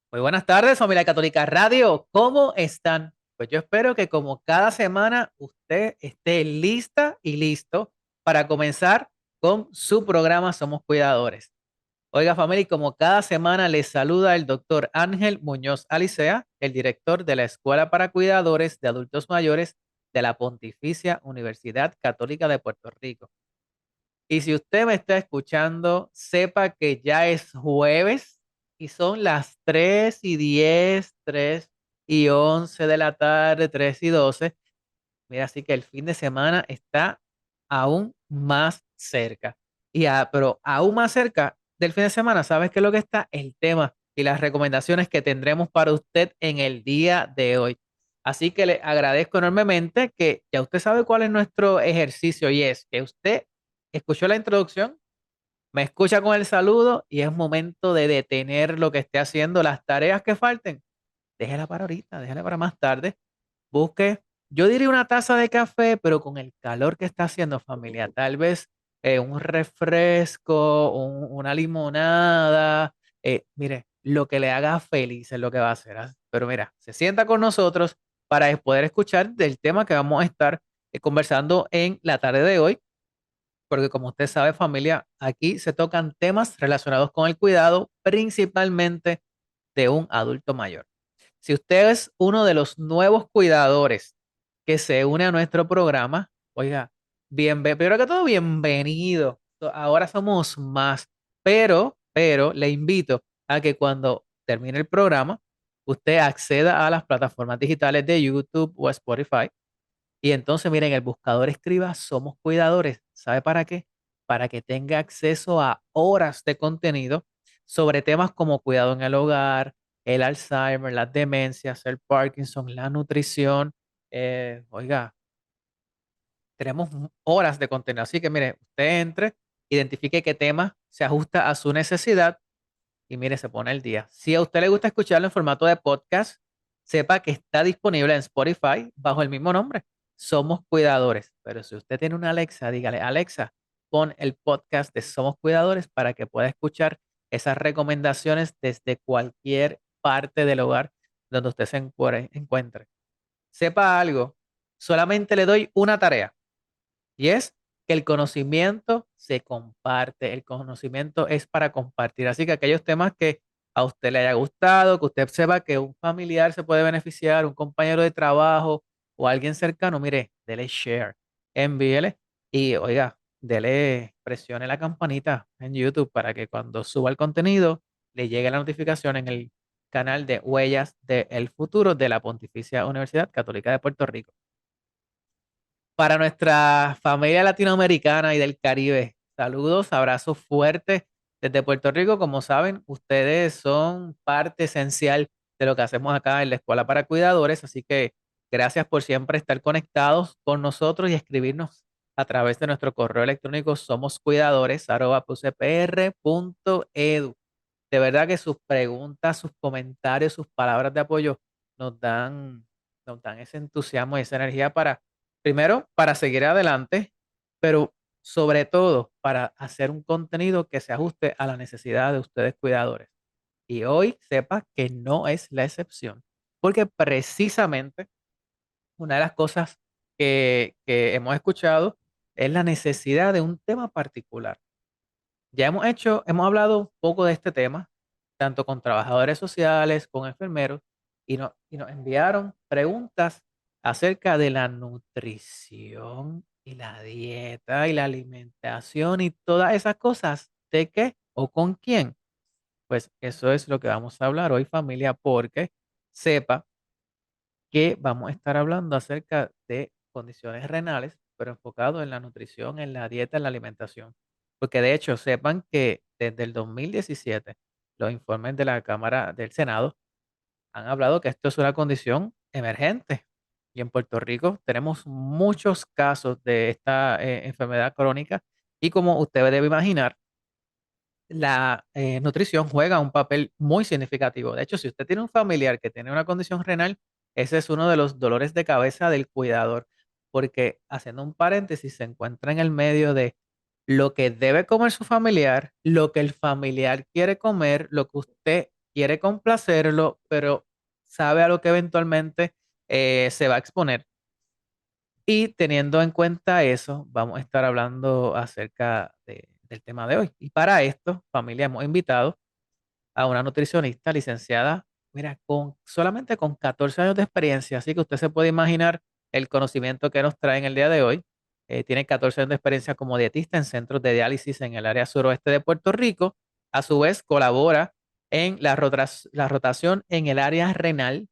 Muy buenas tardes, familia Católica Radio. ¿Cómo están? Pues yo espero que como cada semana usted esté lista y listo para comenzar con su programa Somos Cuidadores. Oiga, familia, y como cada semana les saluda el doctor Ángel Muñoz Alicea, el director de la Escuela para Cuidadores de Adultos Mayores de la Pontificia Universidad Católica de Puerto Rico. Y si usted me está escuchando, sepa que ya es jueves y son las 3:10, 3:11 de la tarde, 3:12. Mira, así que el fin de semana está aún más cerca. Pero aún más cerca del fin de semana, ¿sabes qué es lo que está? El tema y las recomendaciones que tendremos para usted en el día de hoy. Así que le agradezco enormemente que ya usted sabe cuál es nuestro ejercicio y es que usted escuchó la introducción, me escucha con el saludo y es momento de detener lo que esté haciendo, las tareas que falten. Déjela para ahorita, déjela para más tarde. Busque, yo diría una taza de café, pero con el calor que está haciendo, familia, tal vez un refresco, una limonada, mire, lo que le haga feliz es lo que va a hacer. Pero mira, se sienta con nosotros para poder escuchar del tema que vamos a estar conversando en la tarde de hoy, porque como usted sabe, familia, aquí se tocan temas relacionados con el cuidado, principalmente de un adulto mayor. Si usted es uno de los nuevos cuidadores que se une a nuestro programa, oiga, primero que todo, bienvenido. Ahora somos más, pero le invito a que cuando termine el programa, usted acceda a las plataformas digitales de YouTube o Spotify y entonces, miren, el buscador escriba Somos Cuidadores. ¿Sabe para qué? Para que tenga acceso a horas de contenido sobre temas como cuidado en el hogar, el Alzheimer, las demencias, el Parkinson, la nutrición. Oiga, tenemos horas de contenido. Así que, mire, usted entre, identifique qué tema se ajusta a su necesidad y mire, se pone el día. Si a usted le gusta escucharlo en formato de podcast, sepa que está disponible en Spotify bajo el mismo nombre. Somos Cuidadores. Pero si usted tiene una Alexa, dígale, Alexa, pon el podcast de Somos Cuidadores para que pueda escuchar esas recomendaciones desde cualquier parte del hogar donde usted se encuentre. Sepa algo, solamente le doy una tarea y es que el conocimiento se comparte, el conocimiento es para compartir. Así que aquellos temas que a usted le haya gustado, que usted sepa que un familiar se puede beneficiar, un compañero de trabajo o alguien cercano, mire, dele share, envíele y oiga, dele, presione la campanita en YouTube para que cuando suba el contenido le llegue la notificación en el canal de Huellas del Futuro de la Pontificia Universidad Católica de Puerto Rico. Para nuestra familia latinoamericana y del Caribe, saludos, abrazos fuertes desde Puerto Rico. Como saben, ustedes son parte esencial de lo que hacemos acá en la Escuela para Cuidadores, así que gracias por siempre estar conectados con nosotros y escribirnos a través de nuestro correo electrónico somoscuidadores@pucpr.edu. De verdad que sus preguntas, sus comentarios, sus palabras de apoyo nos dan, nos dan ese entusiasmo y esa energía para, primero, para seguir adelante, pero sobre todo para hacer un contenido que se ajuste a la necesidad de ustedes cuidadores. Y hoy sepa que no es la excepción, porque precisamente una de las cosas que hemos escuchado es la necesidad de un tema particular. Ya hemos hablado un poco de este tema, tanto con trabajadores sociales, con enfermeros, y nos enviaron preguntas acerca de la nutrición y la dieta y la alimentación y todas esas cosas. ¿De qué o con quién? Pues eso es lo que vamos a hablar hoy, familia, porque sepa que vamos a estar hablando acerca de condiciones renales, pero enfocado en la nutrición, en la dieta, en la alimentación. Porque de hecho, sepan que desde el 2017, los informes de la Cámara del Senado han hablado que esto es una condición emergente. Y en Puerto Rico tenemos muchos casos de esta enfermedad crónica. Y como usted debe imaginar, la nutrición juega un papel muy significativo. De hecho, si usted tiene un familiar que tiene una condición renal, ese es uno de los dolores de cabeza del cuidador, porque haciendo un paréntesis, se encuentra en el medio de lo que debe comer su familiar, lo que el familiar quiere comer, lo que usted quiere complacerlo, pero sabe a lo que eventualmente se va a exponer. Y teniendo en cuenta eso, vamos a estar hablando acerca del tema de hoy. Y para esto, familia, hemos invitado a una nutricionista licenciada, mira, solamente con 14 años de experiencia, así que usted se puede imaginar el conocimiento que nos trae en el día de hoy. Tiene 14 años de experiencia como dietista en centros de diálisis en el área suroeste de Puerto Rico. A su vez, colabora en la rotación en el área renal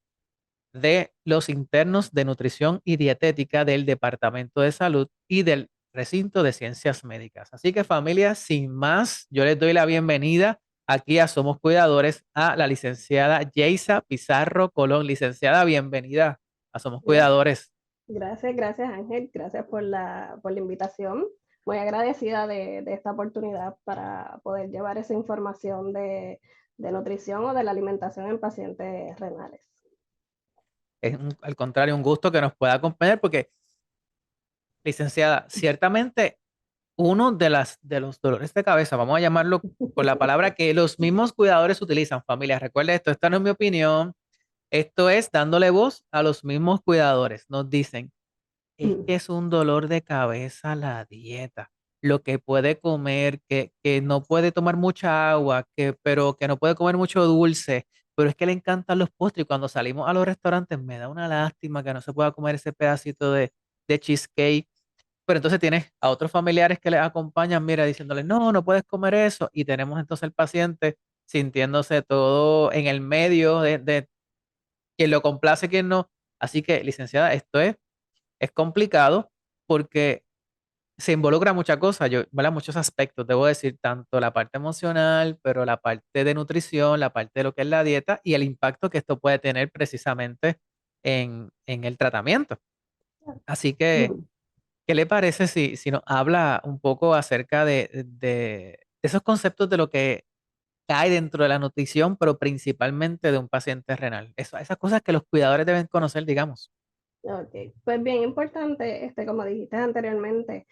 de los internos de nutrición y dietética del Departamento de Salud y del recinto de ciencias médicas. Así que familia, sin más, yo les doy la bienvenida aquí a Somos Cuidadores a la licenciada Yeisa Pizarro Colón. Licenciada, bienvenida a Somos Cuidadores. Gracias Ángel, gracias por la invitación. Muy agradecida de esta oportunidad para poder llevar esa información de nutrición o de la alimentación en pacientes renales. Al contrario, un gusto que nos pueda acompañar porque, licenciada, ciertamente uno de los dolores de cabeza, vamos a llamarlo por la palabra que los mismos cuidadores utilizan, familia. Recuerde esto, esta no es mi opinión. Esto es dándole voz a los mismos cuidadores. Nos dicen, es que es un dolor de cabeza la dieta, lo que puede comer, que no puede tomar mucha agua, pero que no puede comer mucho dulce, pero es que le encantan los postres. Y cuando salimos a los restaurantes me da una lástima que no se pueda comer ese pedacito de cheesecake. Pero entonces tienes a otros familiares que les acompañan, mira, diciéndole, no, no puedes comer eso. Y tenemos entonces el paciente sintiéndose todo en el medio de quien lo complace, quien no. Así que, licenciada, es complicado porque se involucra muchas cosas, ¿verdad? Muchos aspectos, debo decir, tanto la parte emocional, pero la parte de nutrición, la parte de lo que es la dieta y el impacto que esto puede tener precisamente en el tratamiento. Así que, ¿qué le parece si nos habla un poco acerca de esos conceptos de lo que cae dentro de la nutrición, pero principalmente de un paciente renal? Esas cosas que los cuidadores deben conocer, digamos. Ok, pues bien importante, como dijiste anteriormente,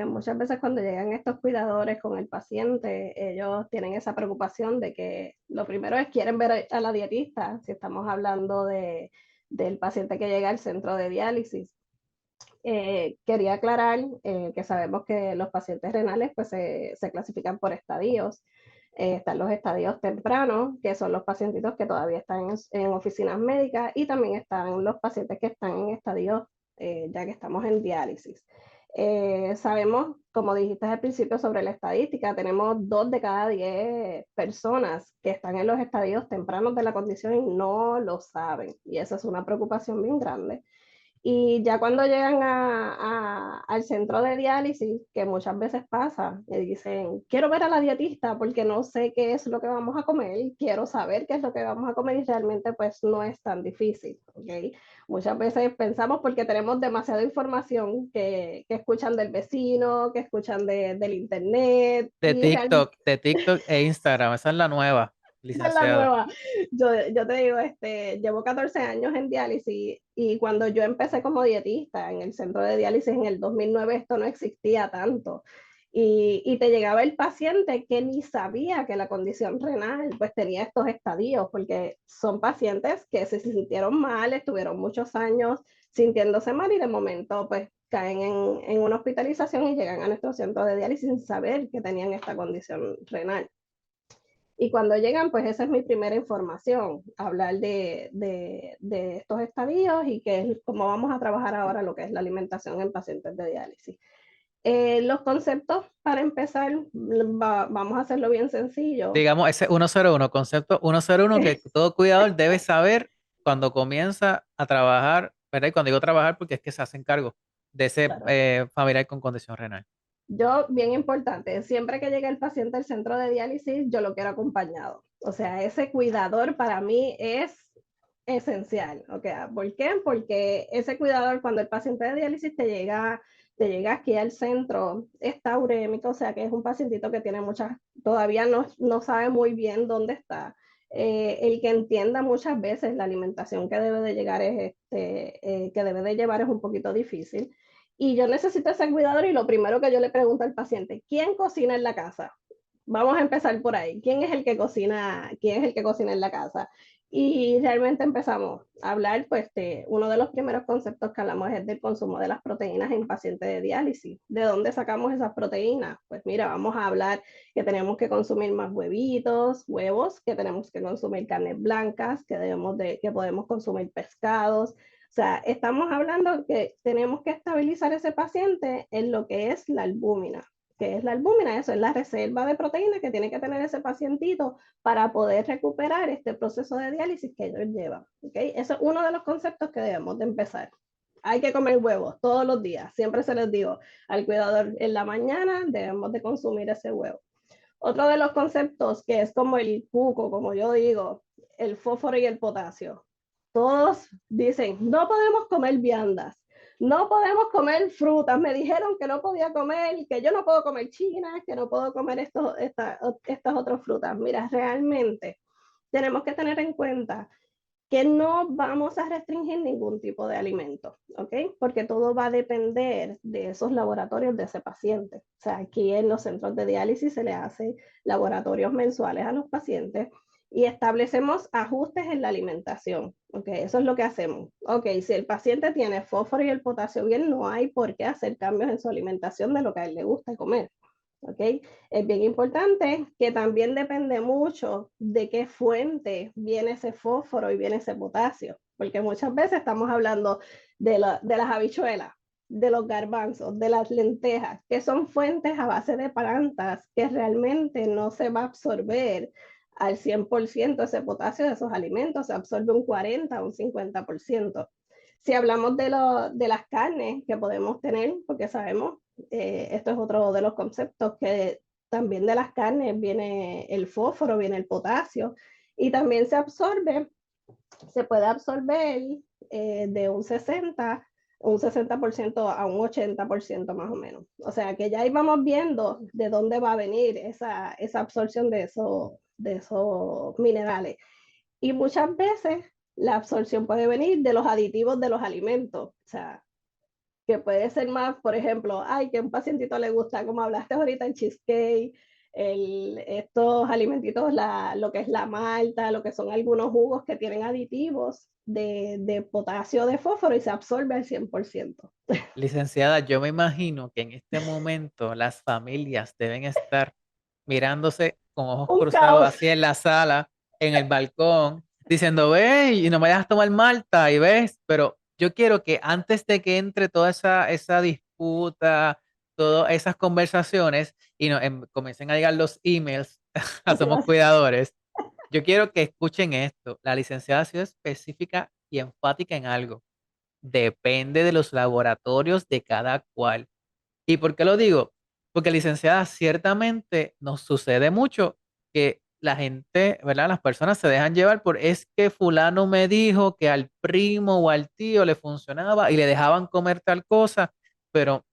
muchas veces cuando llegan estos cuidadores con el paciente, ellos tienen esa preocupación de que lo primero es quieren ver a la dietista, si estamos hablando del paciente que llega al centro de diálisis. Quería aclarar que sabemos que los pacientes renales pues, se clasifican por estadios. Están los estadios tempranos, que son los pacientitos que todavía están en oficinas médicas, y también están los pacientes que están en estadios ya que estamos en diálisis. Sabemos, como dijiste al principio sobre la estadística, tenemos 2 de cada 10 personas que están en los estadios tempranos de la condición y no lo saben. Y esa es una preocupación bien grande. Y ya cuando llegan al centro de diálisis, que muchas veces pasa, me dicen, quiero ver a la dietista porque no sé qué es lo que vamos a comer, quiero saber qué es lo que vamos a comer y realmente pues no es tan difícil, ¿ok? Muchas veces pensamos porque tenemos demasiada información que escuchan del vecino, que escuchan del internet y realmente De TikTok e Instagram, esa es la nueva, esa es la licenciada. nueva. Yo te digo, llevo 14 años en diálisis y cuando yo empecé como dietista en el centro de diálisis en el 2009, esto no existía tanto. Y te llegaba el paciente que ni sabía que la condición renal pues tenía estos estadios, porque son pacientes que se sintieron mal, estuvieron muchos años sintiéndose mal y de momento pues caen en una hospitalización y llegan a nuestro centro de diálisis sin saber que tenían esta condición renal. Y cuando llegan, pues esa es mi primera información, hablar de estos estadios y que es cómo vamos a trabajar ahora lo que es la alimentación en pacientes de diálisis. Los conceptos, para empezar, vamos a hacerlo bien sencillo. Digamos, ese 101, concepto 101 que todo cuidador debe saber cuando comienza a trabajar, ¿verdad? Y cuando digo trabajar, porque es que se hacen cargo de ese Claro. familiar con condición renal. Yo, bien importante, siempre que llega el paciente al centro de diálisis, yo lo quiero acompañado. O sea, ese cuidador para mí es esencial. Okay. ¿Por qué? Porque ese cuidador, cuando el paciente de diálisis te llega aquí al centro, está urémico, o sea, que es un pacientito que tiene muchas, todavía no sabe muy bien dónde está. El que entienda muchas veces la alimentación que debe de llegar es que debe de llevar es un poquito difícil. Y yo necesito ese cuidador y lo primero que yo le pregunto al paciente, ¿quién cocina en la casa? Vamos a empezar por ahí. ¿Quién es el que cocina? ¿Quién es el que cocina en la casa? Y realmente empezamos a hablar, pues, de uno de los primeros conceptos que hablamos es del consumo de las proteínas en pacientes de diálisis. ¿De dónde sacamos esas proteínas? Pues mira, vamos a hablar que tenemos que consumir más huevitos, huevos, que tenemos que consumir carnes blancas, que podemos consumir pescados. O sea, estamos hablando que tenemos que estabilizar ese paciente en lo que es la albúmina. ¿Qué es la albúmina? Eso es la reserva de proteína que tiene que tener ese pacientito para poder recuperar este proceso de diálisis que ellos llevan. ¿Okay? Eso es uno de los conceptos que debemos de empezar. Hay que comer huevos todos los días. Siempre se les digo al cuidador en la mañana debemos de consumir ese huevo. Otro de los conceptos que es como el cuco, como yo digo, el fósforo y el potasio. Todos dicen, no podemos comer viandas, no podemos comer frutas. Me dijeron que no podía comer, que yo no puedo comer chinas, que no puedo comer estas otras frutas. Mira, realmente tenemos que tener en cuenta que no vamos a restringir ningún tipo de alimento, ¿ok? Porque todo va a depender de esos laboratorios de ese paciente. O sea, aquí en los centros de diálisis se le hace laboratorios mensuales a los pacientes y establecemos ajustes en la alimentación, ¿ok? Eso es lo que hacemos. Ok, si el paciente tiene fósforo y el potasio bien, no hay por qué hacer cambios en su alimentación de lo que a él le gusta comer. ¿Ok? Es bien importante que también depende mucho de qué fuente viene ese fósforo y viene ese potasio, porque muchas veces estamos hablando de las habichuelas, de los garbanzos, de las lentejas, que son fuentes a base de plantas que realmente no se va a absorber al 100% ese potasio de esos alimentos, se absorbe un 40 o un 50%. Si hablamos de las carnes que podemos tener, porque sabemos esto es otro de los conceptos que también de las carnes viene el fósforo, viene el potasio y también se puede absorber de un 60% a un 80% más o menos. O sea que ya ahí vamos viendo de dónde va a venir esa absorción de esos minerales. Y muchas veces la absorción puede venir de los aditivos de los alimentos. O sea, que puede ser más, por ejemplo, ay, que a un pacientito le gusta, como hablaste ahorita, el cheesecake, estos alimentitos, lo que es la malta, lo que son algunos jugos que tienen aditivos de potasio, de fósforo y se absorbe al 100%. Licenciada, yo me imagino que en este momento las familias deben estar mirándose con ojos Un cruzados caos. así en la sala, en el balcón, diciendo, ve, y no me dejas tomar Malta, y ves, pero yo quiero que antes de que entre toda esa disputa, todas esas conversaciones, y no, comiencen a llegar los emails a Somos Cuidadores, yo quiero que escuchen esto. La licenciada ha sido específica y enfática en algo. Depende de los laboratorios de cada cual. ¿Y por qué lo digo? Porque, licenciada, ciertamente nos sucede mucho que la gente, ¿verdad? Las personas se dejan llevar por, es que fulano me dijo que al primo o al tío le funcionaba y le dejaban comer tal cosa, pero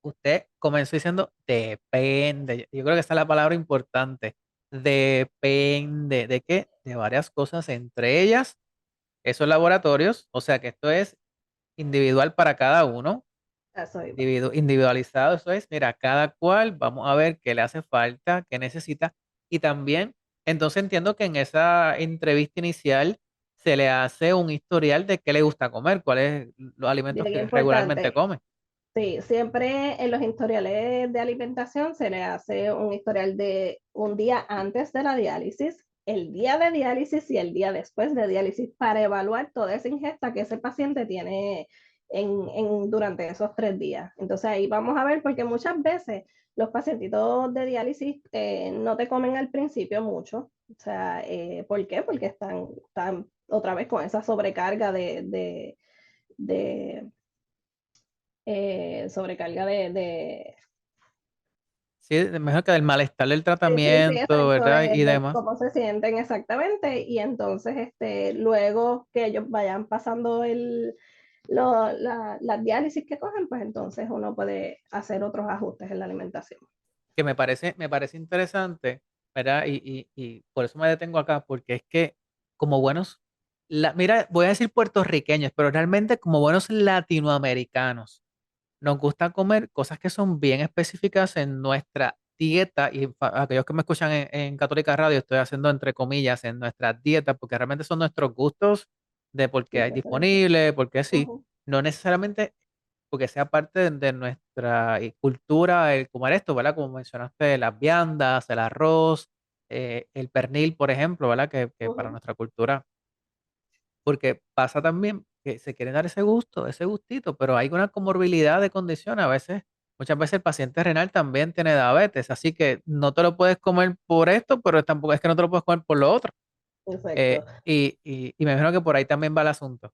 usted comenzó diciendo depende. Yo creo que esa es la palabra importante. Depende. ¿De qué? De varias cosas, entre ellas esos laboratorios. O sea que esto es individual para cada uno, Eso iba. individualizado, eso es, mira, cada cual, vamos a ver qué le hace falta, qué necesita. Y también, entonces entiendo que en esa entrevista inicial se le hace un historial de qué le gusta comer, cuáles los alimentos Bien que regularmente importante. come. Sí, siempre en los historiales de alimentación se le hace un historial de un día antes de la diálisis, el día de diálisis y el día después de diálisis para evaluar toda esa ingesta que ese paciente tiene durante esos 3 días. Entonces ahí vamos a ver, porque muchas veces los pacientitos de diálisis no te comen al principio mucho. O sea, ¿por qué? Porque están otra vez con esa sobrecarga de sobrecarga Sí, mejor que del malestar del sí, tratamiento, exacto, ¿verdad? Y de demás. cómo se sienten exactamente. Y entonces, luego que ellos vayan pasando la diálisis que cogen, pues entonces uno puede hacer otros ajustes en la alimentación. Que me parece interesante, ¿verdad? Y por eso me detengo acá, porque es que como buenos, mira, voy a decir puertorriqueños, pero realmente como buenos latinoamericanos, nos gusta comer cosas que son bien específicas en nuestra dieta, y aquellos que me escuchan en Católica Radio, estoy haciendo entre comillas en nuestras dietas, porque realmente son nuestros gustos de por qué Y hay preferencia. disponible, porque sí, Ujú. no necesariamente porque sea parte de nuestra cultura el comer esto, ¿verdad? Como mencionaste, las viandas, el arroz, el pernil, por ejemplo, ¿verdad? Que para Ujú. nuestra cultura, porque pasa también que se quieren dar ese gusto, ese gustito, pero hay una comorbilidad de condiciones. A veces, muchas veces el paciente renal también tiene diabetes, así que no te lo puedes comer por esto, pero tampoco es que no te lo puedes comer por lo otro. Exacto. Y me imagino que por ahí también va el asunto.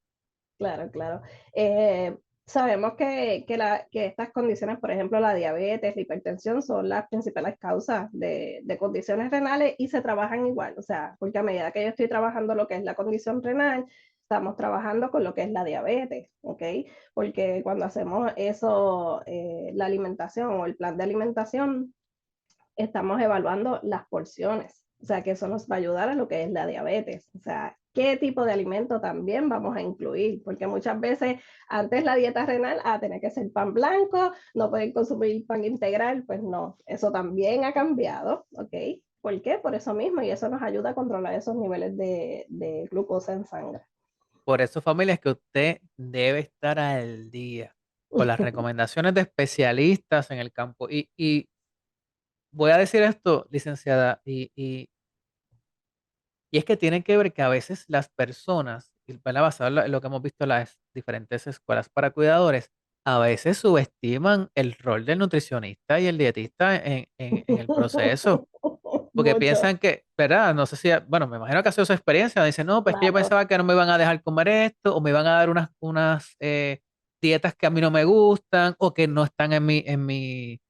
Claro, claro. Eh, Sabemos que estas condiciones, por ejemplo, la diabetes, la hipertensión, son las principales causas de condiciones renales y se trabajan igual. O sea, porque a medida que yo estoy trabajando lo que es la condición renal, estamos trabajando con lo que es la diabetes, ¿ok? Porque cuando hacemos eso, la alimentación o el plan de alimentación, estamos evaluando las porciones. O sea, que eso nos va a ayudar a lo que es la diabetes. O sea, qué tipo de alimento también vamos a incluir, porque muchas veces antes la dieta renal, tener que ser pan blanco, no pueden consumir pan integral, pues no, eso también ha cambiado, ¿ok? ¿Por qué? Por eso mismo, y eso nos ayuda a controlar esos niveles de glucosa en sangre. Por eso, familia, es que usted debe estar al día con las recomendaciones de especialistas en el campo. Y voy a decir esto, licenciada, y es que tiene que ver que a veces las personas, y ¿verdad? Basado en lo que hemos visto en las diferentes escuelas para cuidadores, a veces subestiman el rol del nutricionista y el dietista en el proceso. Porque Mucho, piensan que, ¿verdad? No sé si, bueno, me imagino que ha sido su experiencia. Dicen, no, pues que yo claro. pensaba que no me iban a dejar comer esto, o me iban a dar unas dietas que a mí no me gustan, o que no están en mi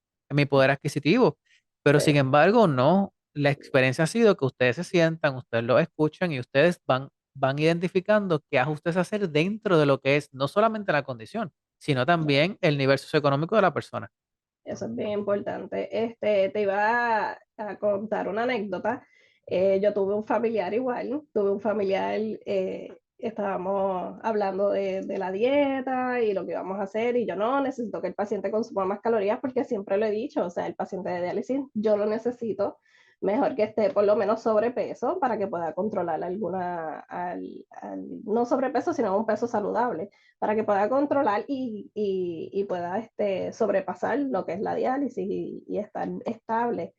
poder adquisitivo. Pero sin Sí. embargo, no. La experiencia ha sido que ustedes se sientan, ustedes lo escuchan y ustedes van identificando qué ajustes hacer dentro de lo que es no solamente la condición, sino también el nivel socioeconómico de la persona. Eso es bien importante. Te iba a contar una anécdota. Yo tuve un familiar igual, tuve un familiar, estábamos hablando de la dieta y lo que íbamos a hacer y yo no necesito que el paciente consuma más calorías porque siempre lo he dicho, o sea, el paciente de diálisis yo lo necesito mejor que esté por lo menos sobrepeso para que pueda controlar no sobrepeso, sino un peso saludable para que pueda controlar y pueda sobrepasar lo que es la diálisis y estar estable.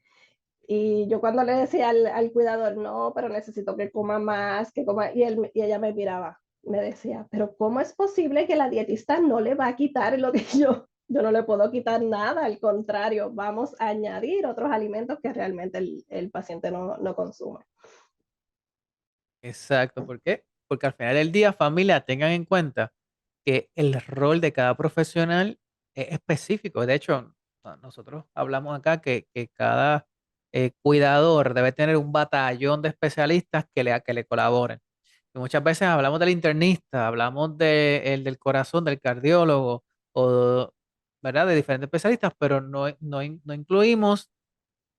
Y yo cuando le decía al cuidador, no, pero necesito que coma más, que coma, y ella me miraba, me decía, pero ¿cómo es posible que la dietista no le va a quitar lo que yo no le puedo quitar nada? Al contrario, vamos a añadir otros alimentos que realmente el paciente no consume. Exacto. ¿Por qué? Porque al final del día, familia, tengan en cuenta que el rol de cada profesional es específico. De hecho, nosotros hablamos acá que cada cuidador debe tener un batallón de especialistas que le colaboren. Y muchas veces hablamos del internista, hablamos del corazón, del cardiólogo, o, ¿verdad? De diferentes especialistas, pero no incluimos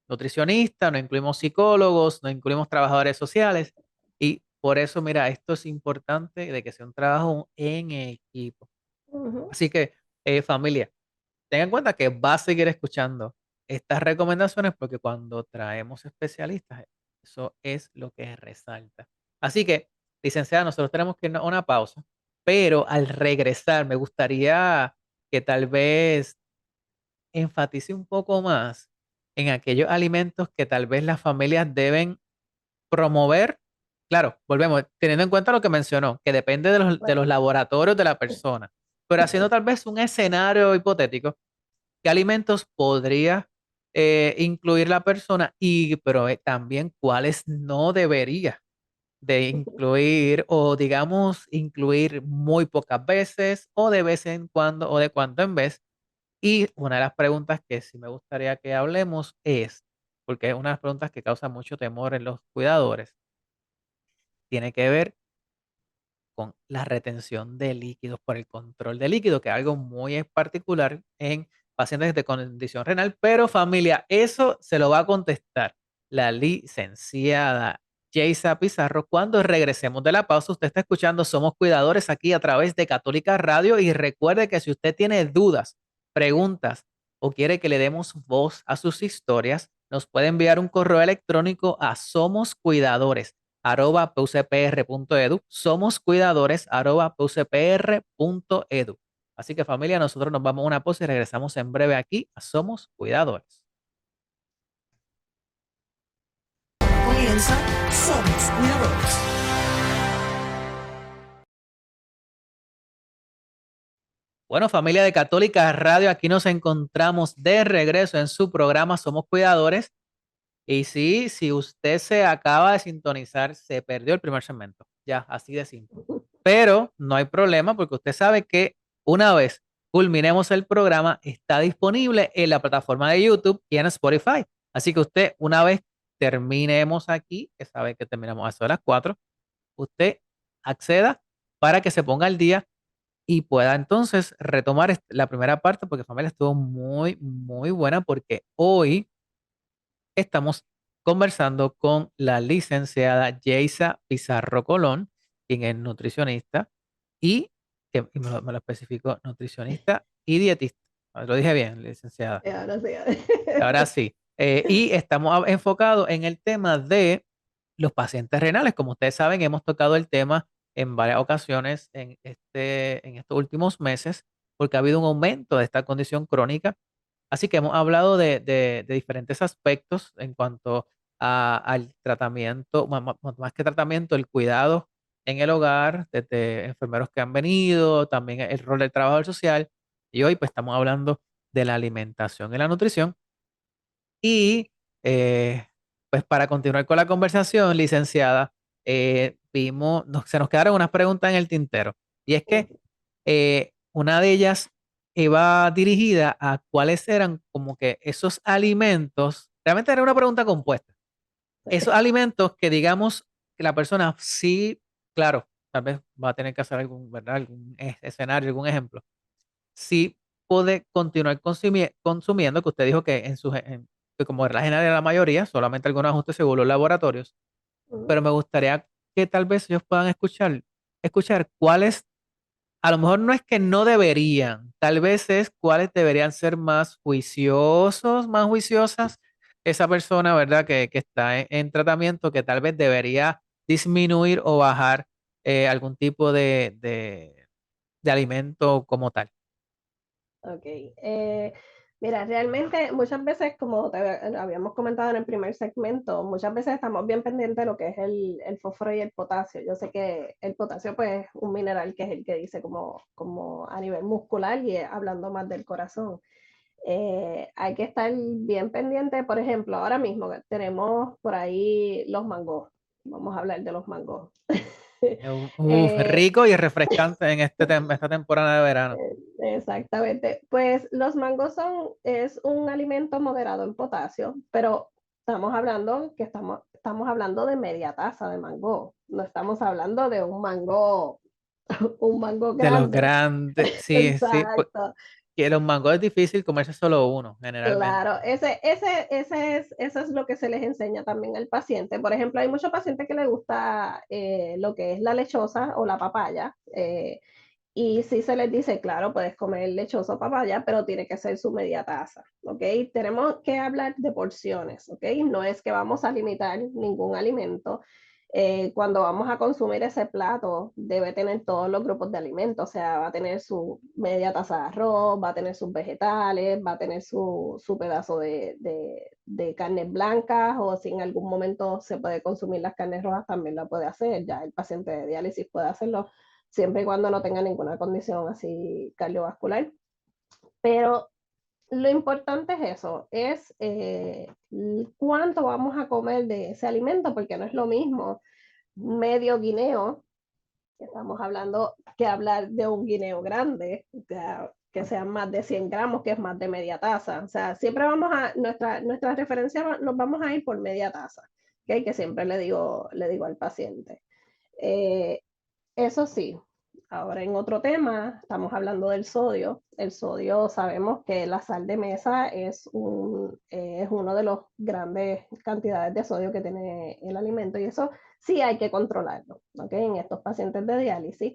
nutricionistas, no incluimos psicólogos, no incluimos trabajadores sociales. Y por eso, mira, esto es importante de que sea un trabajo en equipo. Ujú, Así que, familia, tengan en cuenta que va a seguir escuchando estas recomendaciones porque cuando traemos especialistas, eso es lo que resalta. Así que, licenciada, nosotros tenemos que irnos a una pausa, pero al regresar me gustaría que tal vez enfatice un poco más en aquellos alimentos que tal vez las familias deben promover. Claro, volvemos, teniendo en cuenta lo que mencionó, que depende de los claro. laboratorios de la persona, pero haciendo tal vez un escenario hipotético, ¿qué alimentos podría incluir la persona? Pero también cuáles no debería de incluir o digamos incluir muy pocas veces o de vez en cuando o de cuando en vez. Y una de las preguntas que sí me gustaría que hablemos es, porque es una de las preguntas que causa mucho temor en los cuidadores, tiene que ver con la retención de líquidos por el control de líquido, que es algo muy particular en pacientes de condición renal, pero familia, eso se lo va a contestar la licenciada Yeisa Pizarro cuando regresemos de la pausa. Usted está escuchando Somos Cuidadores aquí a través de Católica Radio y recuerde que si usted tiene dudas, preguntas o quiere que le demos voz a sus historias, nos puede enviar un correo electrónico a somoscuidadores@pucpr.edu, somoscuidadores@pucpr.edu. Así que familia, nosotros nos vamos a una pausa y regresamos en breve aquí a Somos Cuidadores. Comienza Somos Cuidadores. Bueno, familia de Católica Radio, aquí nos encontramos de regreso en su programa Somos Cuidadores. Y sí, si usted se acaba de sintonizar, se perdió el primer segmento. Ya, así de simple. Pero no hay problema porque usted sabe que una vez culminemos el programa, está disponible en la plataforma de YouTube y en Spotify. Así que usted, una vez terminemos aquí, que sabe que terminamos a eso de las 4, usted acceda para que se ponga al día y pueda entonces retomar la primera parte, porque familia estuvo muy, muy buena, porque hoy estamos conversando con la licenciada Yeisa Pizarro Colón, quien es nutricionista y, y me lo especificó, nutricionista y dietista. Lo dije bien, licenciada. Ahora sí. Ahora sí. Y estamos enfocados en el tema de los pacientes renales. Como ustedes saben, hemos tocado el tema en varias ocasiones en estos últimos meses, porque ha habido un aumento de esta condición crónica. Así que hemos hablado de diferentes aspectos en cuanto al tratamiento, más que tratamiento, el cuidado en el hogar, desde enfermeros que han venido, también el rol del trabajador social. Y hoy pues estamos hablando de la alimentación y la nutrición. Y pues para continuar con la conversación, licenciada, se nos quedaron unas preguntas en el tintero. Y es que una de ellas iba dirigida a cuáles eran como que esos alimentos, realmente era una pregunta compuesta, esos alimentos que digamos que la persona sí, claro, tal vez va a tener que hacer algún, ¿verdad? Algún escenario, algún ejemplo, sí puede continuar consumiendo, que usted dijo que que como regla general la mayoría, solamente algunos ajustes según los laboratorios, pero me gustaría que tal vez ellos puedan escuchar cuáles, a lo mejor no es que no deberían, tal vez es cuáles deberían ser más juiciosos, más juiciosas esa persona, ¿verdad? Que está en tratamiento, que tal vez debería disminuir o bajar algún tipo de alimento como tal. Ok. Mira, realmente muchas veces, como te habíamos comentado en el primer segmento, muchas veces estamos bien pendientes de lo que es el fósforo y el potasio. Yo sé que el potasio pues es un mineral que es el que dice como a nivel muscular y hablando más del corazón. Hay que estar bien pendiente, por ejemplo, ahora mismo tenemos por ahí los mangos. Vamos a hablar de los mangos. Eh, Rico y refrescante en esta temporada de verano. Exactamente. Pues los mangos es un alimento moderado en potasio, pero estamos hablando de media taza de mango. No estamos hablando de un mango De los grande. grandes, sí, sí, pues, Exacto. que los mangos es difícil comerse solo uno, generalmente. Claro, eso es lo que se les enseña también al paciente. Por ejemplo, hay muchos pacientes que les gusta lo que es la lechosa o la papaya. Y sí se les dice, claro, puedes comer lechoso o papaya, pero tiene que ser su media taza, ¿ok? Tenemos que hablar de porciones, ¿ok? No es que vamos a limitar ningún alimento. Cuando vamos a consumir ese plato, debe tener todos los grupos de alimentos, o sea, va a tener su media taza de arroz, va a tener sus vegetales, va a tener su pedazo de carnes blancas, o si en algún momento se puede consumir las carnes rojas, también lo puede hacer. Ya el paciente de diálisis puede hacerlo siempre y cuando no tenga ninguna condición así cardiovascular. Pero lo importante es eso, es cuánto vamos a comer de ese alimento, porque no es lo mismo medio guineo, que estamos hablando, que hablar de un guineo grande, que sean más de 100 gramos, que es más de media taza. O sea, siempre nuestra referencia nos vamos a ir por media taza, ¿okay? Que siempre le digo al paciente. Eh, Eso sí, ahora en otro tema, estamos hablando del sodio. El sodio, sabemos que la sal de mesa es uno de los grandes cantidades de sodio que tiene el alimento y eso sí hay que controlarlo, ¿ok? En estos pacientes de diálisis.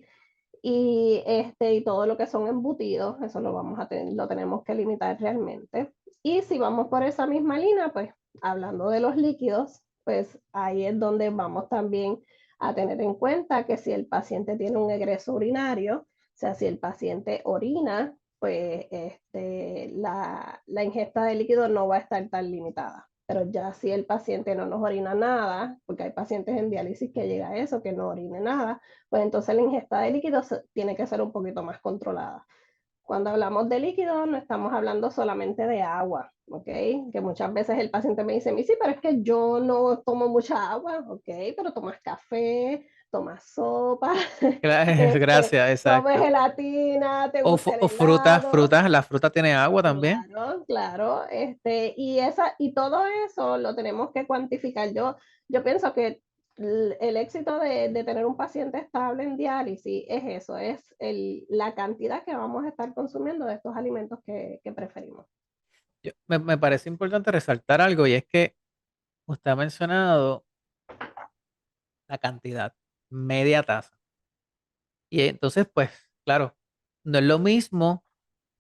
y todo lo que son embutidos, eso lo tenemos que limitar realmente. Y si vamos por esa misma línea, pues hablando de los líquidos, pues ahí es donde vamos también a tener en cuenta que si el paciente tiene un egreso urinario, o sea, si el paciente orina, pues la ingesta de líquido no va a estar tan limitada. Pero ya si el paciente no nos orina nada, porque hay pacientes en diálisis que llega a eso, que no orine nada, pues entonces la ingesta de líquidos tiene que ser un poquito más controlada. Cuando hablamos de líquidos, no estamos hablando solamente de agua, ¿ok? Que muchas veces el paciente me dice, sí, pero es que yo no tomo mucha agua, ¿ok? Pero tomas café, tomas sopa, Gracias, comes exacto. gelatina, te gusta el O frutas, helado. frutas, la fruta tiene agua también. Claro, claro, y todo eso lo tenemos que cuantificar. Yo pienso que el éxito de tener un paciente estable en diálisis es eso, es la cantidad que vamos a estar consumiendo de estos alimentos que preferimos. Me parece importante resaltar algo y es que usted ha mencionado la cantidad, media taza. Y entonces, pues, claro, no es lo mismo,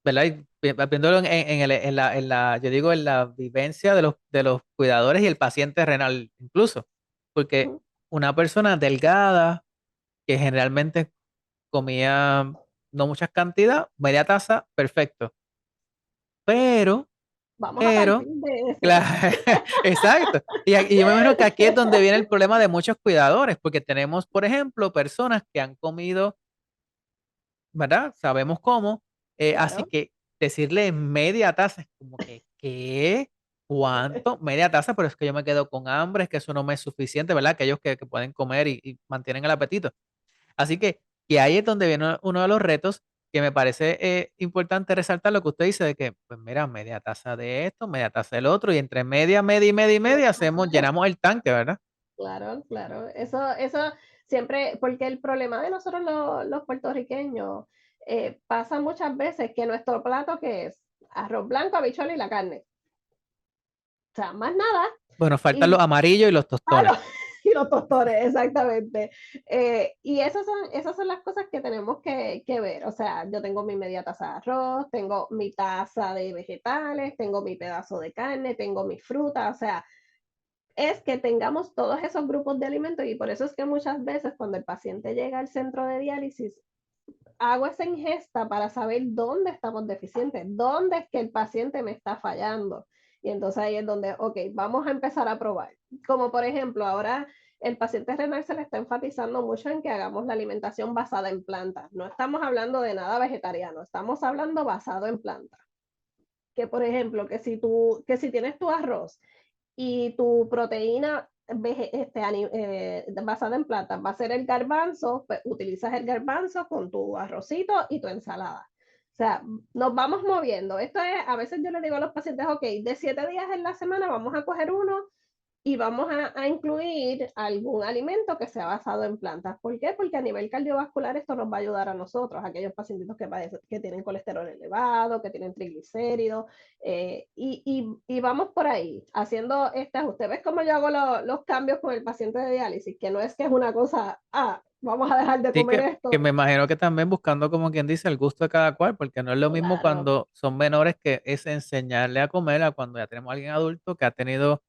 ¿verdad? Y viéndolo yo digo, en la vivencia de los cuidadores y el paciente renal, incluso, porque Ujú. una persona delgada que generalmente comía no muchas cantidades, media taza, perfecto. Pero, Vamos a pero, partir de eso. claro, exacto. Y yo me imagino que aquí es donde viene el problema de muchos cuidadores, porque tenemos, por ejemplo, personas que han comido, ¿verdad? Sabemos cómo. Así Claro, que decirle media taza es como que, ¿qué? ¿Cuánto? Media taza, pero es que yo me quedo con hambre, es que eso no me es suficiente, ¿verdad? Aquellos que pueden comer y mantienen el apetito. Así que ahí es donde viene uno de los retos que me parece importante resaltar lo que usted dice de que, pues mira, media taza de esto, media taza del otro, y entre media, media y media y media llenamos el tanque, ¿verdad? claro, claro. Eso siempre, porque el problema de nosotros los puertorriqueños pasa muchas veces que nuestro plato que es arroz blanco, habichuela y la carne. O sea, más nada. Bueno, faltan los Y amarillos y los tostones. palo y los tostones, exactamente. Y esas son las cosas que tenemos que ver. O sea, yo tengo mi media taza de arroz, tengo mi taza de vegetales, tengo mi pedazo de carne, tengo mi fruta. O sea, es que tengamos todos esos grupos de alimentos y por eso es que muchas veces cuando el paciente llega al centro de diálisis, hago esa ingesta para saber dónde estamos deficientes, dónde es que el paciente me está fallando. Y entonces ahí es donde, ok, vamos a empezar a probar. Como por ejemplo, ahora el paciente renal se le está enfatizando mucho en que hagamos la alimentación basada en plantas. No estamos hablando de nada vegetariano, estamos hablando basado en plantas. Que por ejemplo, que si tienes tu arroz y tu proteína basada en plantas va a ser el garbanzo, pues utilizas el garbanzo con tu arrocito y tu ensalada. O sea, nos vamos moviendo. Esto es, a veces yo le digo a los pacientes, ok, de 7 días en la semana vamos a coger uno y vamos a incluir algún alimento que sea basado en plantas. ¿Por qué? Porque a nivel cardiovascular esto nos va a ayudar a nosotros, a aquellos pacientes que tienen colesterol elevado, que tienen triglicéridos, y vamos por ahí, haciendo este ajuste. ¿Ves cómo yo hago los cambios con el paciente de diálisis? Que no es que es una cosa, vamos a dejar de Sí comer que esto. me imagino que también buscando, como quien dice, el gusto de cada cual, porque no es lo mismo Claro, cuando son menores que es enseñarle a comer a cuando ya tenemos a alguien adulto que ha tenido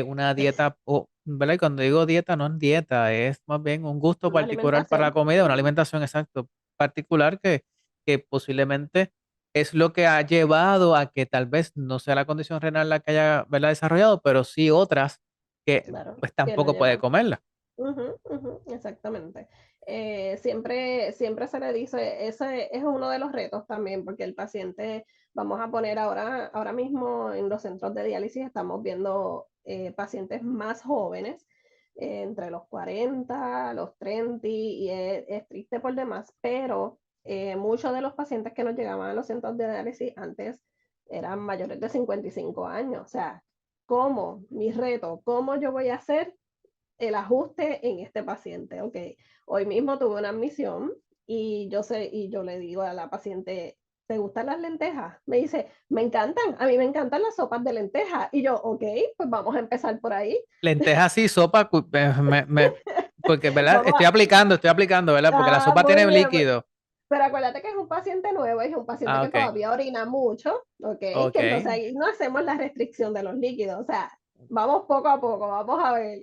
una dieta, o, ¿verdad? Y cuando digo dieta, no es dieta, es más bien un gusto una particular para la alimentación. comida, una alimentación exacto particular que posiblemente es lo que ha llevado a que tal vez no sea la condición renal la que haya, ¿verdad? Desarrollado, pero sí otras que Claro, pues que lo tampoco puede llevan. comerla. Ujú, ujú, exactamente. Siempre se le dice, ese es uno de los retos también, porque el paciente, vamos a poner ahora mismo en los centros de diálisis, estamos viendo pacientes más jóvenes, entre los 40 los 30, y es triste por demás, pero muchos de los pacientes que nos llegaban a los centros de diálisis antes eran mayores de 55 años. O sea, ¿cómo? Mi reto, ¿cómo yo voy a hacer el ajuste en este paciente? Ok, hoy mismo tuve una admisión y yo le digo a la paciente, ¿te gustan las lentejas? Me dice, me encantan, a mí me encantan las sopas de lentejas. Y yo, ok, pues vamos a empezar por ahí. Lentejas sí, sopa, Porque, ¿verdad? Vamos a... Estoy aplicando, ¿verdad? Porque la sopa muy tiene bien, líquido. pero acuérdate que es un paciente nuevo, es un paciente Ah, que ok, todavía orina mucho, ¿ok? Que ok. entonces ahí no hacemos la restricción de los líquidos, o sea, vamos poco a poco, vamos a ver.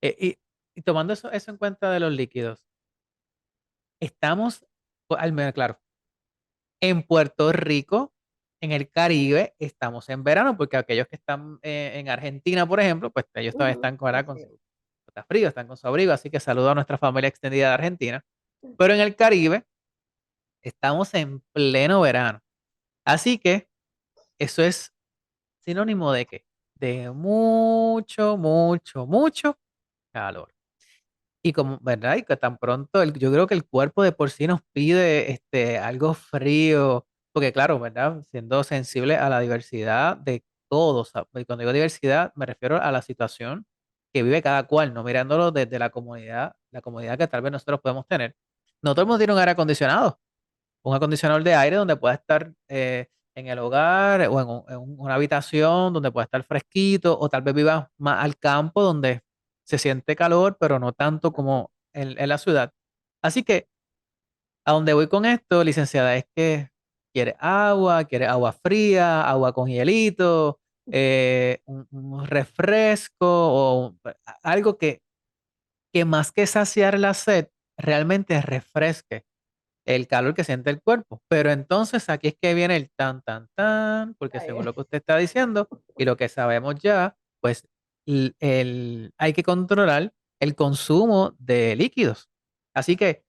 Y tomando eso en cuenta de los líquidos, estamos, al menos, claro, en Puerto Rico, en el Caribe, estamos en verano, porque aquellos que están en Argentina, por ejemplo, pues ellos todavía Ujú, están ¿verdad? Con así su, está frío, están con su abrigo, así que saludo a nuestra familia extendida de Argentina. Pero en el Caribe estamos en pleno verano. Así que eso es sinónimo de qué? De mucho, mucho, mucho calor. Y como, ¿verdad? Y que tan pronto, yo creo que el cuerpo de por sí nos pide algo frío, porque claro, ¿verdad? Siendo sensible a la diversidad de todos, y cuando digo diversidad me refiero a la situación que vive cada cual, no mirándolo desde la comodidad que tal vez nosotros podemos tener. No todo el mundo tiene un aire acondicionado, un acondicionador de aire donde pueda estar en el hogar o en una habitación donde pueda estar fresquito, o tal vez viva más al campo donde se siente calor, pero no tanto como en la ciudad. Así que a donde voy con esto, licenciada, es que quiere agua fría, agua con hielito, un refresco o algo que más que saciar la sed, realmente refresque el calor que siente el cuerpo. Pero entonces aquí es que viene el tan, tan, tan, porque según Ahí. lo que usted está diciendo y lo que sabemos ya, pues hay que controlar el consumo de líquidos. Así que,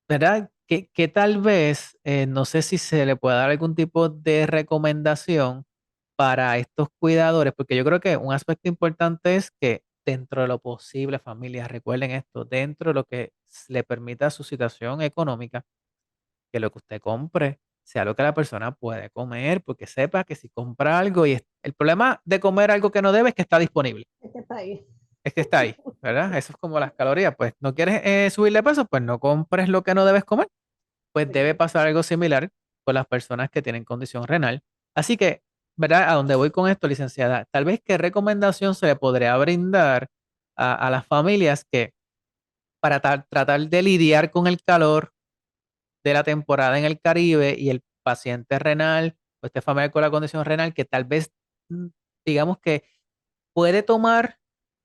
¿verdad? Que tal vez, no sé si se le puede dar algún tipo de recomendación para estos cuidadores, porque yo creo que un aspecto importante es que dentro de lo posible, familias, recuerden esto, dentro de lo que le permita su situación económica, que lo que usted compre sea lo que la persona puede comer, porque sepa que si compra algo el problema de comer algo que no debe es que está disponible, Es que está ahí. es que está ahí, ¿verdad? Eso es como las calorías, pues no quieres subirle peso, pues no compres lo que no debes comer, pues debe Sí. pasar algo similar con las personas que tienen condición renal. Así que, ¿verdad? A donde voy con esto, licenciada, tal vez qué recomendación se le podría brindar a las familias que para tratar de lidiar con el calor de la temporada en el Caribe y el paciente renal o este familiar con la condición renal que tal vez, mm, digamos que puede tomar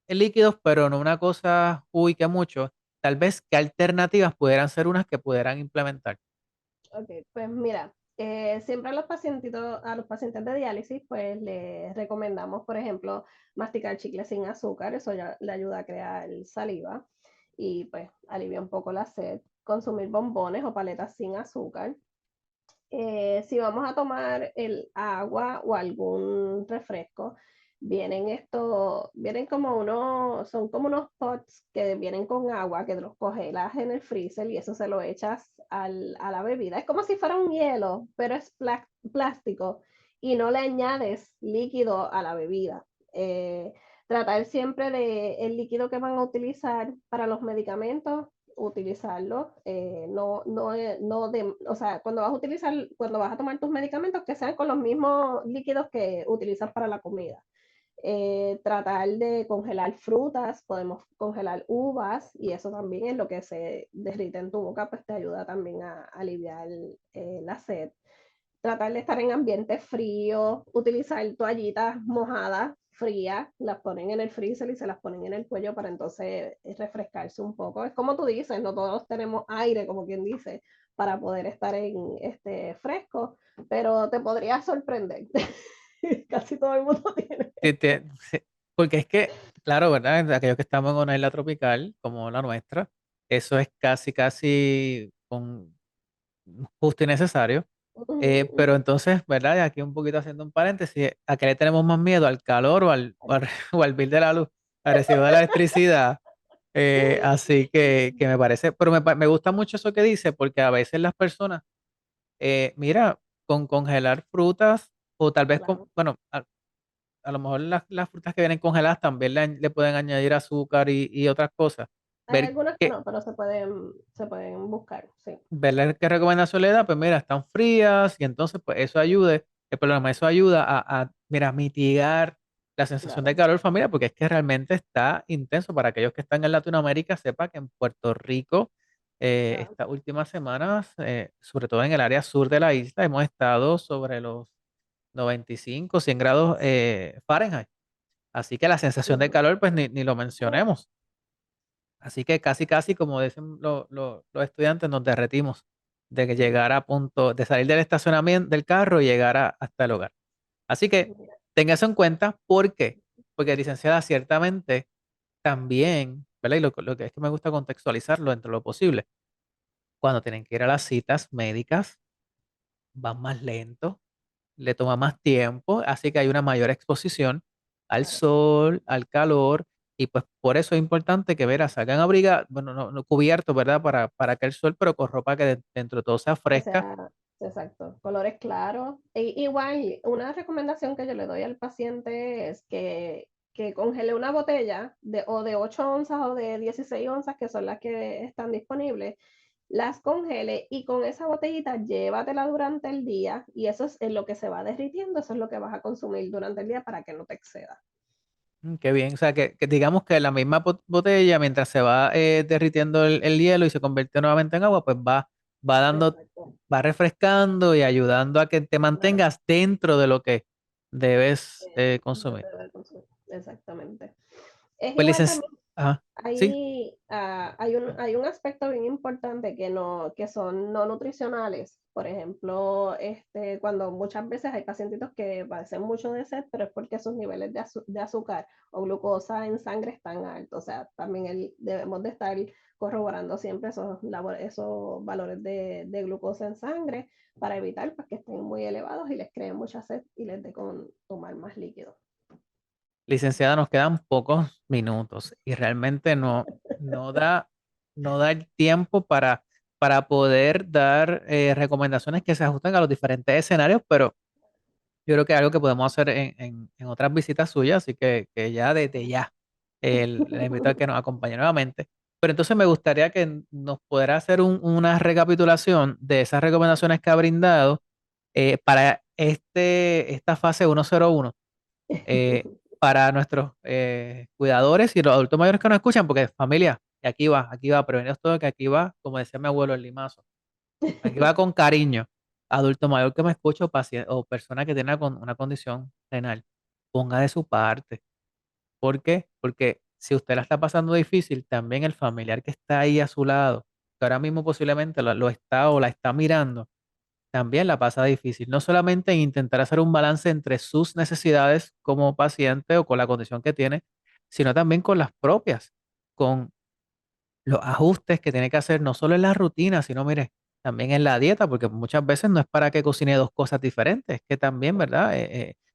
líquidos, pero no una cosa, uy, que mucho. Tal vez qué alternativas pudieran ser unas que pudieran implementar. Ok, pues mira, siempre a los pacientes de diálisis, pues les recomendamos, por ejemplo, masticar chicles sin azúcar, eso ya le ayuda a crear saliva y pues alivia un poco la sed. Consumir bombones o paletas sin azúcar. Si vamos a tomar el agua o algún refresco, vienen como son como unos pots que vienen con agua que los congelas en el freezer y eso se lo echas a la bebida. Es como si fuera un hielo, pero es plástico y no le añades líquido a la bebida. Eh, Tratar siempre de el líquido que van a utilizar para los medicamentos utilizarlo, o sea, cuando vas a tomar tus medicamentos, que sean con los mismos líquidos que utilizas para la comida. Tratar de congelar frutas, podemos congelar uvas y eso también es lo que se derrite en tu boca, pues te ayuda también a aliviar la sed. Tratar de estar en ambientes fríos, utilizar toallitas mojadas, frías, las ponen en el freezer y se las ponen en el cuello para entonces refrescarse un poco. Es como tú dices, no todos tenemos aire, como quien dice, para poder estar en fresco, pero te podría sorprender. Casi todo el mundo tiene. Sí, porque es que, claro, ¿verdad? Aquellos que estamos en una isla tropical como la nuestra, eso es casi, casi justo y necesario. Pero entonces, ¿verdad? Y aquí un poquito haciendo un paréntesis, ¿a qué le tenemos más miedo? ¿Al calor o al bill de la luz? Al recibo de la electricidad. Así que me parece, pero me gusta mucho eso que dice, porque a veces las personas, mira, con congelar frutas, o tal vez Claro. bueno, a lo mejor las frutas que vienen congeladas también le pueden añadir azúcar y otras cosas. Hay Ver algunos que qué, no, pero se pueden buscar, sí. verle qué recomendación le da, pues mira, están frías y entonces pues eso ayude, el problema, eso ayuda mira, mitigar la sensación de Claro. calor, familia, porque es que realmente está intenso. Para aquellos que están en Latinoamérica, sepa que en Puerto Rico, Ah, estas últimas semanas, sobre todo en el área sur de la isla, hemos estado sobre los 95, 100 grados Fahrenheit. Así que la sensación de ujú. calor, pues ni lo mencionemos. Así que casi, casi, como dicen los estudiantes, nos derretimos de que llegar a punto de salir del estacionamiento del carro y llegar hasta el hogar. Así que Mira, tenga eso en cuenta. ¿Por qué? Porque, licenciada, ciertamente también, ¿verdad? Y lo que es que me gusta contextualizarlo dentro de lo posible. Cuando tienen que ir a las citas médicas, van más lento, le toma más tiempo, así que hay una mayor exposición al claro. sol, al calor, y pues por eso es importante que, verá, salgan abrigados, bueno, no cubiertos, ¿verdad? Para que el sol, pero con ropa que dentro de todo sea Que fresca. sea, exacto, colores claros. Igual, una recomendación que yo le doy al paciente es que congele una botella o de 8 onzas o de 16 onzas, que son las que están disponibles, las congele y con esa botellita llévatela durante el día y eso es en lo que se va derritiendo, eso es lo que vas a consumir durante el día para que no te exceda. Qué bien, o sea, que digamos que la misma botella, mientras se va derritiendo el hielo y se convierte nuevamente en agua, pues va dando, Exacto, va refrescando y ayudando a que te claro. mantengas dentro de lo que debes consumir. Debe consumir. Exactamente. Es Pues igual licenciado, también. sí, Hay un aspecto bien importante que son no nutricionales. Por ejemplo, cuando muchas veces hay pacientitos que padecen mucho de sed, pero es porque sus niveles de azúcar o glucosa en sangre están altos. O sea, también debemos de estar corroborando siempre esos valores de glucosa en sangre para evitar pues, que estén muy elevados y les creen mucha sed y les dé con tomar más líquido. licenciada, nos quedan pocos minutos y realmente no da, no da el tiempo para poder dar recomendaciones que se ajusten a los diferentes escenarios, pero yo creo que es algo que podemos hacer en otras visitas suyas, así que ya desde ya le invito a que nos acompañe nuevamente. Pero entonces me gustaría que nos pudiera hacer una recapitulación de esas recomendaciones que ha brindado para esta fase 101 para nuestros cuidadores y los adultos mayores que nos escuchan, porque familia, y aquí va, prevenidos todo, que aquí va, como decía mi abuelo, el limazo. Aquí va con cariño. Adulto mayor que me escucha o, o persona que tiene una condición renal, ponga de su parte. ¿Por qué? Porque si usted la está pasando difícil, también el familiar que está ahí a su lado, que ahora mismo posiblemente lo está o la está mirando, también la pasa difícil. No solamente en intentar hacer un balance entre sus necesidades como paciente o con la condición que tiene, sino también con las propias, con los ajustes que tiene que hacer no solo en la rutina, sino mire, también en la dieta, porque muchas veces no es para que cocine dos cosas diferentes, es que también, ¿verdad?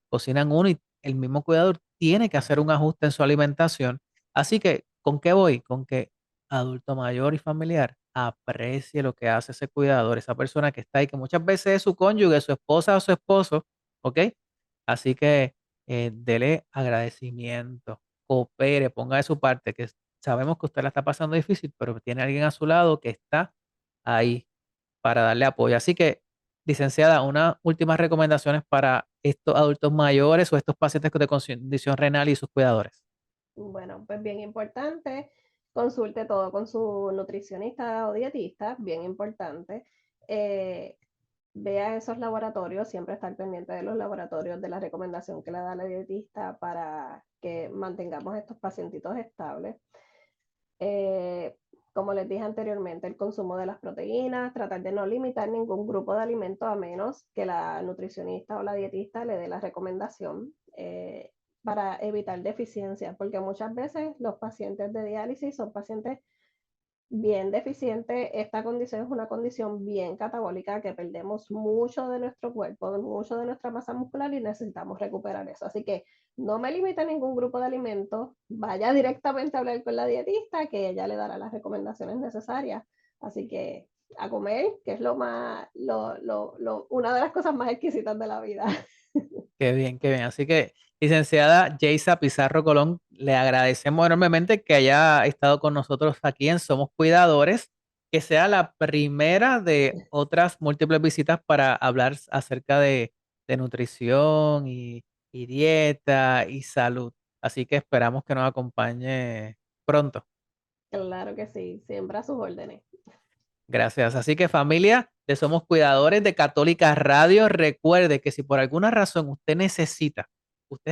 Cocinan uno y el mismo cuidador tiene que hacer un ajuste en su alimentación. Así que, ¿con qué voy? Con que adulto mayor y familiar aprecie lo que hace ese cuidador, esa persona que está ahí, que muchas veces es su cónyuge, su esposa o su esposo, ¿ok? Así que dele agradecimiento, coopere, ponga de su parte, que sabemos que usted la está pasando difícil, pero tiene alguien a su lado que está ahí para darle apoyo. Así que, licenciada, unas últimas recomendaciones para estos adultos mayores o estos pacientes de condición renal y sus cuidadores. Bueno, pues bien importante, consulte todo con su nutricionista o dietista, bien importante. Eh, Vea esos laboratorios, siempre estar pendiente de los laboratorios, de la recomendación que le da la dietista para que mantengamos estos pacientitos estables. Eh, Como les dije anteriormente, el consumo de las proteínas, tratar de no limitar ningún grupo de alimentos a menos que la nutricionista o la dietista le dé la recomendación para evitar deficiencias, porque muchas veces los pacientes de diálisis son pacientes bien deficiente. Esta condición es una condición bien catabólica que perdemos mucho de nuestro cuerpo, mucho de nuestra masa muscular y necesitamos recuperar eso. Así que no me limite a ningún grupo de alimentos, vaya directamente a hablar con la dietista que ella le dará las recomendaciones necesarias. Así que a comer, que es una de las cosas más exquisitas de la vida. Qué bien, qué bien. Así que, licenciada Yeisa Pizarro Colón, le agradecemos enormemente que haya estado con nosotros aquí en Somos Cuidadores, que sea la primera de otras múltiples visitas para hablar acerca de nutrición y dieta y salud. Así que esperamos que nos acompañe pronto. Claro que sí, siempre a sus órdenes. Gracias. Así que familia de Somos Cuidadores de Católica Radio, recuerde que si por alguna razón usted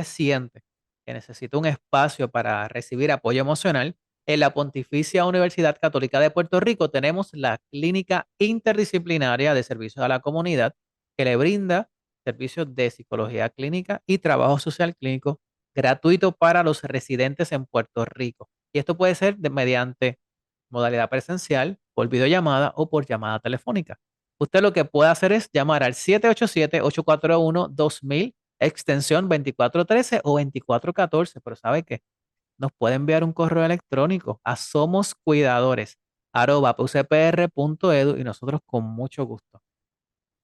siente que necesita un espacio para recibir apoyo emocional, en la Pontificia Universidad Católica de Puerto Rico tenemos la Clínica Interdisciplinaria de Servicios a la Comunidad que le brinda servicios de psicología clínica y trabajo social clínico gratuito para los residentes en Puerto Rico. Y esto puede ser mediante modalidad presencial, por videollamada o por llamada telefónica. Usted lo que puede hacer es llamar al 787-841-2000, extensión 2413 o 2414, pero ¿sabe qué? Nos puede enviar un correo electrónico a somoscuidadores@pucpr.edu y nosotros con mucho gusto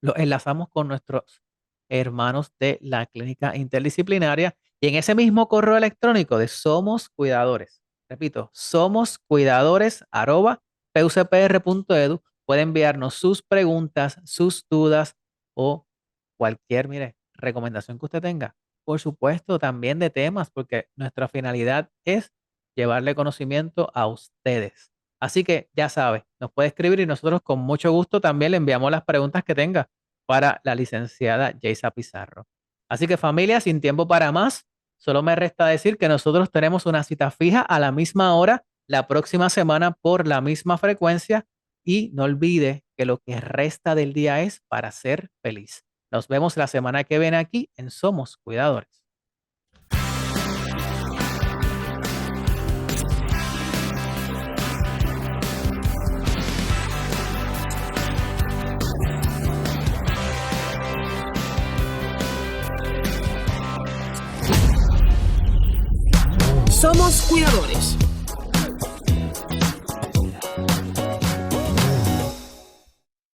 los enlazamos con nuestros hermanos de la clínica interdisciplinaria y en ese mismo correo electrónico de Somos Cuidadores, repito, somoscuidadores@pucpr.edu, puede enviarnos sus preguntas, sus dudas o cualquier, mire, recomendación que usted tenga. Por supuesto, también de temas, porque nuestra finalidad es llevarle conocimiento a ustedes. Así que ya sabe, nos puede escribir y nosotros con mucho gusto también le enviamos las preguntas que tenga para la licenciada Yeisa Pizarro. Así que familia, sin tiempo para más, solo me resta decir que nosotros tenemos una cita fija a la misma hora la próxima semana por la misma frecuencia y no olvide que lo que resta del día es para ser feliz. Nos vemos la semana que viene aquí en Somos Cuidadores. Somos Cuidadores.